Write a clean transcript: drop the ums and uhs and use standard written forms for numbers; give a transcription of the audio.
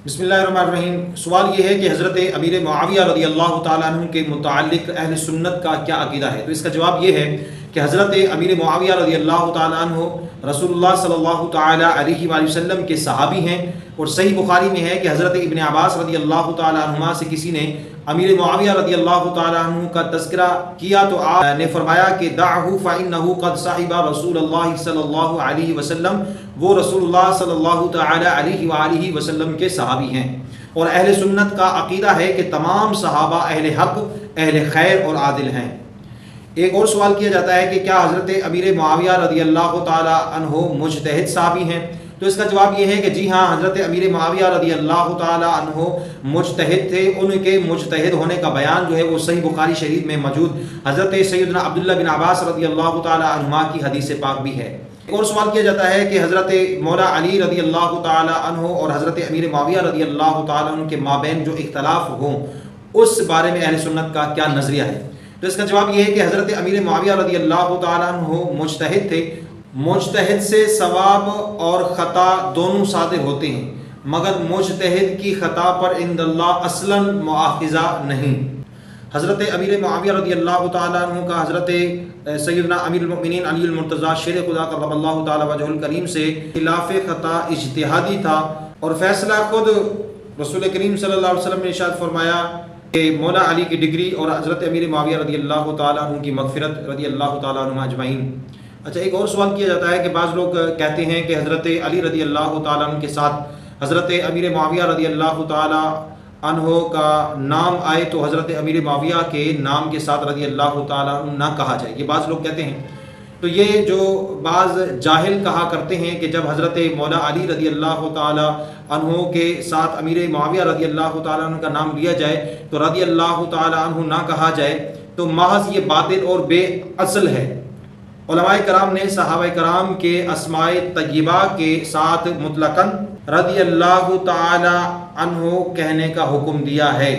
بسم اللہ الرحمن الرحیم۔ سوال یہ ہے کہ حضرت امیر معاویہ رضی اللہ تعالیٰ عنہ کے متعلق اہل سنت کا کیا عقیدہ ہے؟ تو اس کا جواب یہ ہے کہ حضرت امیر معاویہ رضی اللہ تعالیٰ عنہ رسول اللہ صلی اللہ تعالیٰ علیہ وآلہ وسلم کے صحابی ہیں، اور صحیح بخاری میں ہے کہ حضرت ابن عباس رضی اللہ تعالیٰ عنہما سے کسی نے امیر معاویہ رضی اللہ تعالیٰ عنہ کا تذکرہ کیا تو آپ نے فرمایا کہ دعہ فإنہ قد صحب رسول اللہ صلی اللہ علیہ وسلم، وہ رسول اللہ صلی اللہ تعالیٰ علیہ وآلہ وسلم کے صحابی ہیں۔ اور اہل سنت کا عقیدہ ہے کہ تمام صحابہ اہل حق، اہل خیر اور عادل ہیں۔ ایک اور سوال کیا جاتا ہے کہ کیا حضرت امیر معاویہ رضی اللہ تعالیٰ عنہ مجتہد صحابی ہیں؟ تو اس کا جواب یہ ہے کہ جی ہاں، حضرت امیر معاویہ رضی اللہ تعالیٰ عنہ مجتہد تھے۔ ان کے مجتہد ہونے کا بیان جو ہے وہ صحیح بخاری شریف میں موجود حضرت سیدنا عبداللہ بن عباس رضی اللہ تعالیٰ عنہما کی حدیث پاک بھی ہے۔ ایک اور سوال کیا جاتا ہے کہ حضرت مولا علی رضی اللہ تعالیٰ عنہ اور حضرت امیر معاویہ رضی اللہ تعالیٰ عنہ کے مابین جو اختلاف ہوں اس بارے میں اہل سنت کا کیا نظریہ ہے؟ تو اس کا جواب یہ ہے کہ حضرت امیر معاویہ رضی اللہ تعالیٰ عنہ مجتہد تھے۔ مجتہد سے ثواب اور خطا دونوں صادر ہوتے ہیں، مگر مجتہد کی خطا پر عند اللہ اصلاً مؤاخذہ نہیں۔ حضرت امیر معاویہ رضی اللہ تعالیٰ عنہ کا حضرت سیدنا امیر المؤمنین علی المرتضیٰ شیر خدا کرم اللہ تعالیٰ وجہ الکریم سے خلاف خطا اجتہادی تھا، اور فیصلہ خود رسول کریم صلی اللہ علیہ وسلم نے ارشاد فرمایا کہ مولا علی کی ڈگری اور حضرت امیر معاویہ رضی اللہ تعالیٰ عنہ کی مغفرت رضی اللہ تعالیٰ عنہ اجمعین۔ اچھا، ایک اور سوال کیا جاتا ہے کہ بعض لوگ کہتے ہیں کہ حضرت علی رضی اللہ تعالیٰ عنہ کے ساتھ حضرت امیر معاویہ رضی اللہ تعالیٰ عنہ کا نام آئے تو حضرت امیر معاویہ کے نام کے ساتھ رضی اللہ تعالیٰ عنہ نہ کہا جائے، یہ بعض لوگ کہتے ہیں۔ تو یہ جو بعض جاہل کہا کرتے ہیں کہ جب حضرت مولا علی رضی اللہ تعالیٰ عنہ کے ساتھ امیر معاویہ رضی اللہ تعالیٰ عنہ کا نام لیا جائے تو رضی اللہ تعالیٰ عنہ نہ کہا جائے، تو محض یہ باطل اور بے اصل ہے۔ علماء کرام نے صحابہ کرام کے اسماء طیبہ کے ساتھ مطلقاً رضی اللہ تعالی عنہ کہنے کا حکم دیا ہے۔